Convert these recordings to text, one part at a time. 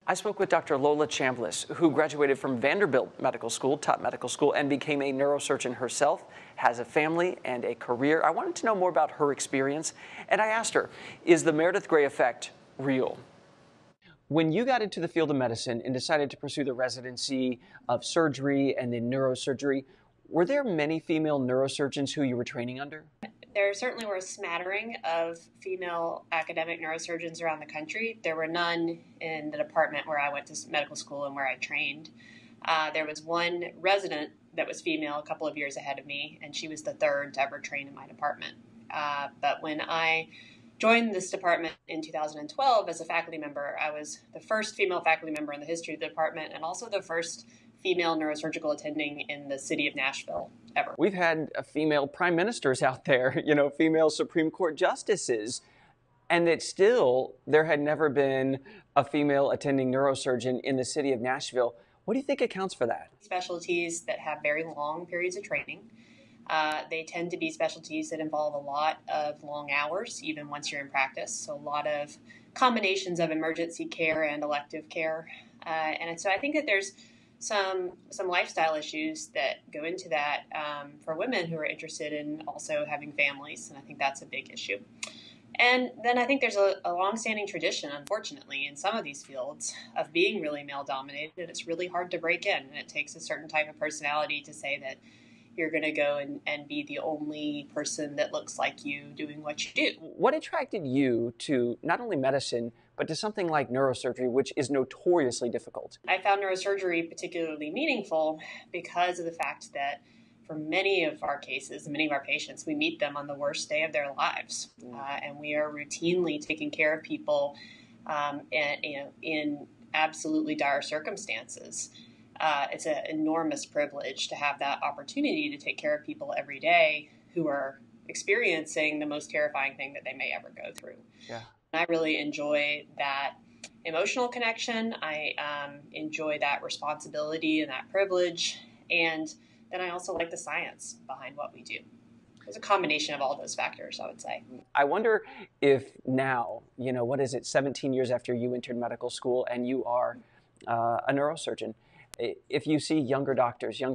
I spoke with Dr. Lola Chambless, who graduated from Vanderbilt Medical School, top medical school, and became a neurosurgeon herself, has a family and a career. I wanted to know more about her experience, and I asked her, is the Meredith Grey effect real? When you got into the field of medicine and decided to pursue the residency of surgery and then neurosurgery, were there many female neurosurgeons who you were training under? There certainly were a smattering of female academic neurosurgeons around the country. There were none in the department where I went to medical school and where I trained. There was one resident that was female a couple of years ahead of me, and she was the third to ever train in my department. But when I joined this department in 2012 as a faculty member, I was the first female faculty member in the history of the department and also the first female neurosurgical attending in the city of Nashville ever. We've had female prime ministers out there, female Supreme Court justices, and that still there had never been a female attending neurosurgeon in the city of Nashville. What do you think accounts for that? Specialties that have very long periods of training. They tend to be specialties that involve a lot of long hours, even once you're in practice. So a lot of combinations of emergency care and elective care. And so I think that there's some lifestyle issues that go into that for women who are interested in also having families, and I think that's a big issue. And then I think there's a longstanding tradition, unfortunately, in some of these fields of being really male-dominated, and it's really hard to break in, and it takes a certain type of personality to say that you're going to go and be the only person that looks like you doing what you do. What attracted you to not only medicine, but to something like neurosurgery, which is notoriously difficult? I found neurosurgery particularly meaningful because of the fact that for many of our cases, many of our patients, we meet them on the worst day of their lives. And we are routinely taking care of people in absolutely dire circumstances. It's an enormous privilege to have that opportunity to take care of people every day who are experiencing the most terrifying thing that they may ever go through. Yeah. I really enjoy that emotional connection. I enjoy that responsibility and that privilege. And then I also like the science behind what we do. It's a combination of all those factors, I would say. I wonder if now, 17 years after you entered medical school and you are a neurosurgeon, if you see younger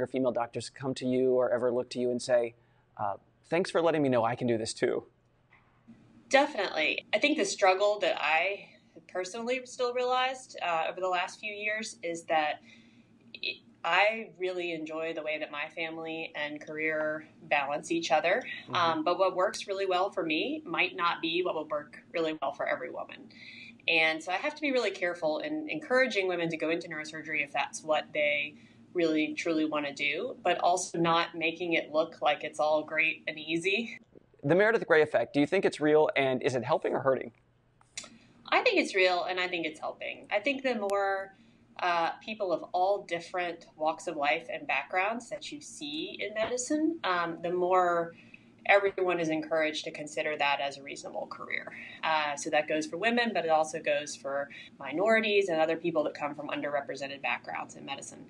female doctors come to you or ever look to you and say, thanks for letting me know I can do this too. Definitely. I think the struggle that I personally still realized over the last few years is that I really enjoy the way that my family and career balance each other. But what works really well for me might not be what will work really well for every woman. And so I have to be really careful in encouraging women to go into neurosurgery if that's what they really, truly want to do, but also not making it look like it's all great and easy. The Meredith Grey effect, do you think it's real, and is it helping or hurting? I think it's real, and I think it's helping. I think the more people of all different walks of life and backgrounds that you see in medicine, the more everyone is encouraged to consider that as a reasonable career. So that goes for women, but it also goes for minorities and other people that come from underrepresented backgrounds in medicine.